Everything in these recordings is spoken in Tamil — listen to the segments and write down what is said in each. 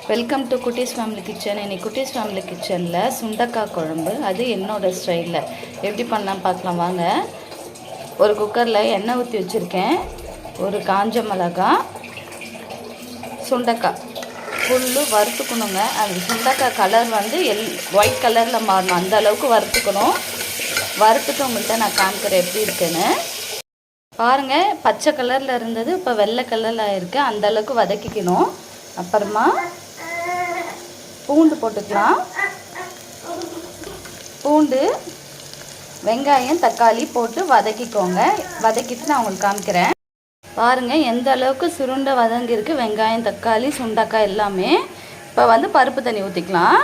வெல்கம் டு குட்டீஸ் ஃபேமிலி கிச்சன். இன்னைக்கு குட்டீஸ் ஃபேமிலி கிச்சனில் சுண்டக்காய் குழம்பு, அது என்னோடய ஸ்டைலில் எப்படி பண்ணலாம் பார்க்கலாம் வாங்க. ஒரு குக்கரில் எண்ணெய் ஊற்றி வச்சுருக்கேன். ஒரு காஞ்ச மிளகாய், சுண்டக்காய் ஃபுல்லு வறுத்துக்கணுங்க. அது சுண்டக்காய் கலர் வந்து ஒயிட் கலரில் மாறணும், அந்த அளவுக்கு வறுத்துக்கணும். வறுத்துட்டு உங்கள்கிட்ட நான் காமிக்கிறேன் எப்படி இருக்குன்னு பாருங்கள். பச்சை கலரில் இருந்தது இப்போ வெள்ளை கலரில் ஆகிருக்கு. அந்தளவுக்கு வதக்கிக்கணும். அப்புறமா பூண்டு போட்டுக்கலாம். பூண்டு, வெங்காயம், தக்காளி போட்டு வதக்கிக்கோங்க. வதக்கிட்டு நான் உங்களுக்கு காமிக்கிறேன். பாருங்கள் எந்த அளவுக்கு சுருண்டை வதங்கிருக்கு வெங்காயம், தக்காளி, சுண்டக்காய் எல்லாமே. இப்போ வந்து பருப்பு தண்ணி ஊற்றிக்கலாம்.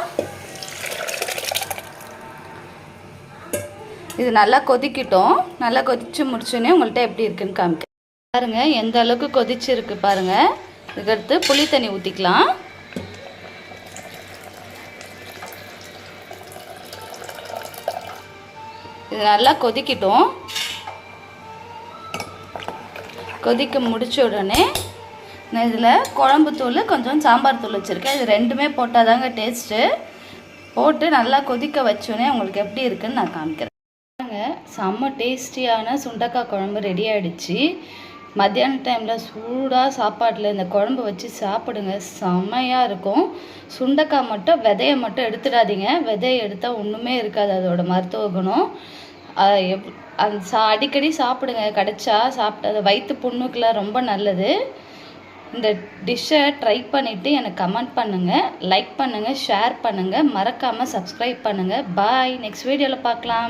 இது நல்லா கொதிக்கிட்டோம். நல்லா கொதித்து முடிச்சோன்னே உங்கள்கிட்ட எப்படி இருக்குன்னு காமிக்கிறேன். பாருங்கள் எந்த அளவுக்கு கொதிச்சிருக்கு பாருங்கள். இதுக்கடுத்து புளி தண்ணி ஊற்றிக்கலாம். இது நல்லா கொதிக்கிட்டோம். கொதிக்க முடிச்ச உடனே நான் இதில் குழம்பு தூள், கொஞ்சம் சாம்பார் தூள் வச்சுருக்கேன். இது ரெண்டுமே போட்டால் தாங்க டேஸ்ட்டு. போட்டு நல்லா கொதிக்க வச்சோடனே உங்களுக்கு எப்படி இருக்குன்னு நான் காமிக்கிறேன். செம்ம டேஸ்டியான சுண்டக்காய் குழம்பு ரெடி ஆகிடுச்சு. மத்தியான டைமில் சூடாக சாப்பாட்டில் இந்த குழம்பு வச்சு சாப்பிடுங்க, செம்மையாக இருக்கும். சுண்டக்காய் மட்டும் விதையை மட்டும் எடுத்துடாதீங்க. விதையை எடுத்தால் ஒன்றுமே இருக்காது, அதோட மருத்துவ குணம். அடிக்கடி சாப்பிடுங்க, கிடைச்சா சாப்பிட்டு. அது வயிற்று புண்ணுக்கெலாம் ரொம்ப நல்லது. இந்த டிஷ்ஷை ட்ரை பண்ணிவிட்டு எனக்கு கமெண்ட் பண்ணுங்கள், லைக் பண்ணுங்கள், ஷேர் பண்ணுங்கள், மறக்காமல் சப்ஸ்கிரைப் பண்ணுங்கள். பாய். நெக்ஸ்ட் வீடியோவில் பார்க்கலாம்.